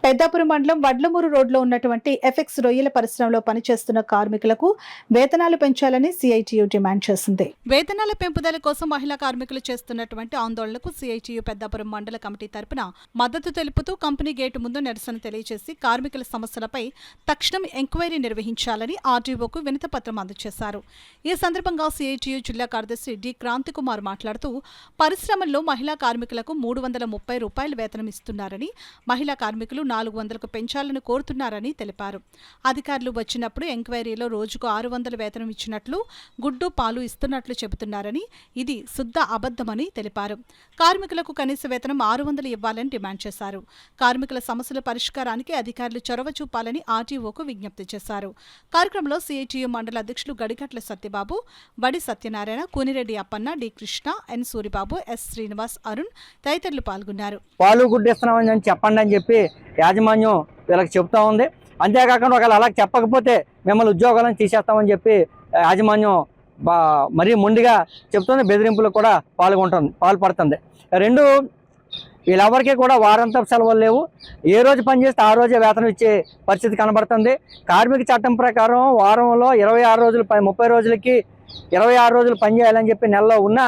పెద్దాపురం మండలం వడ్లమూరు రోడ్లో ఉన్నటువంటి ఎఫెక్స్ రొయ్యల పరిశ్రమలో పనిచేస్తున్న కార్మికులకు వేతనాలు పెంచాలని సిఐటియు డిమాండ్ చేసింది. వేతనాల పెంపుదల కోసం మహిళా కార్మికులు చేస్తున్నటువంటి ఆందోళనకు సిఐటియు పెద్దాపురం మండల కమిటీ తరపున మద్దతు తెలుపుతూ కంపెనీ గేటు ముందు నిరసన తెలియజేసి కార్మికుల సమస్యలపై తక్షణం ఎంక్వైరీ నిర్వహించాలని ఆర్డీఓకు వినతిపత్రం అందజేశారు. ఈ సందర్భంగా సిఐటియు జిల్లా కార్యదర్శి డి క్రాంతికుమార్ మాట్లాడుతూ పరిశ్రమల్లో మహిళా కార్మికులకు 330 రూపాయలు వేతనం ఇస్తున్నారని, మహిళా కార్మికులు 400కు పెంచాలని కోరుతున్నారని తెలిపారు. అధికారులు వచ్చినప్పుడు ఎంక్వైరీలో రోజుకు 600 వేతనం ఇచ్చినట్లు, గుడ్డు పాలు ఇస్తున్నట్లు చెబుతున్నారని, ఇది శుద్ధ అబద్ధమని తెలిపారు. కార్మికులకు కనీస వేతనం 600 ఇవ్వాలని డిమాండ్ చేశారు. కార్మికుల సమస్యల పరిష్కారానికి అధికారులు చొరవ చూపాలని ఆర్టీఓకు విజ్ఞప్తి చేశారు. కార్యక్రమంలో సిఐటియు మండల అధ్యక్షులు గడిగట్ల సత్యబాబు, వడి సత్యనారాయణ, కూనిరెడ్డి అప్పన్న, డి కృష్ణ, ఎన్ సూరిబాబు, ఎస్ శ్రీనివాస్, అరుణ్ తదితరులు పాల్గొన్నారు. పాలు గుడ్డు ఇస్తున్నామని చెప్పండి అని చెప్పి యాజమాన్యం వీళ్ళకి చెప్తా ఉంది. అంతేకాకుండా ఒకవేళ అలా చెప్పకపోతే మిమ్మల్ని ఉద్యోగాలను తీసేస్తామని చెప్పి యాజమాన్యం మరీ మొండిగా చెప్తుంది. బెదిరింపులకు కూడా పాల్పడుతుంది. రెండు, వీళ్ళెవరికీ కూడా వారాంతపు సెలవులు లేవు. ఏ రోజు పని చేస్తే ఆ రోజే వేతనం ఇచ్చే పరిస్థితి కనబడుతుంది. కార్మిక చట్టం ప్రకారం వారంలో 26 రోజులు 30 రోజులకి 26 రోజులు పనిచేయాలని చెప్పి నెలలో ఉన్న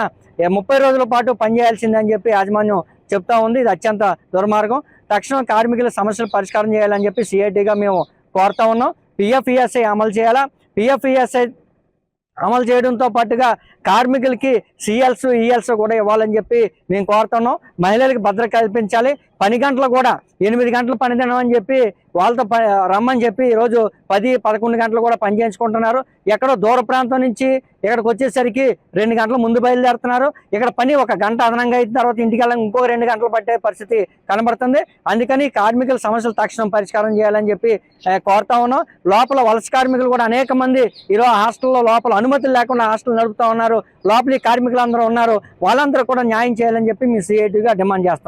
30 రోజుల పాటు పనిచేయాల్సిందని చెప్పి యాజమాన్యం చెప్తా ఉంది. ఇది అత్యంత దుర్మార్గం. తక్షణం కార్మికుల సమస్యలు పరిష్కారం చేయాలని చెప్పి సిఐటిగా మేము కోరుతా ఉన్నాం. పిఎఫ్ఈఎస్ఐ అమలు చేయాలా. పిఎఫ్ఈఎస్ఐ అమలు చేయడంతో పాటుగా కార్మికులకి సిఎల్స్ ఈఎల్స్ కూడా ఇవ్వాలని చెప్పి మేము కోరుతున్నాం. మహిళలకు భద్రత కల్పించాలి. పని గంటలు కూడా 8 గంటలు పని తినమని చెప్పి వాళ్ళతో రమ్మని చెప్పి ఈరోజు 10-11 గంటలు కూడా పని చేయించుకుంటున్నారు. ఎక్కడో దూర ప్రాంతం నుంచి ఇక్కడికి వచ్చేసరికి 2 గంటల ముందు బయలుదేరుతున్నారు. ఇక్కడ పని 1 గంట అదనంగా అయిన తర్వాత ఇంటికి వెళ్ళాలి ఇంకో 2 గంటలు పట్టే పరిస్థితి కనబడుతుంది. అందుకని కార్మికుల సమస్యలు తక్షణం పరిష్కారం చేయాలని చెప్పి కోరుతా ఉన్నాం. లోపల వలస కార్మికులు కూడా అనేక మంది ఈరోజు హాస్టల్లో లోపల అనుమతులు లేకుండా హాస్టల్ నడుపుతా ఉన్నారు. లోపలి కార్మికులు అందరూ ఉన్నారు. వాళ్ళందరూ కూడా న్యాయం చేయాలని చెప్పి మీ సిఐటిగా డిమాండ్ చేస్తున్నాం.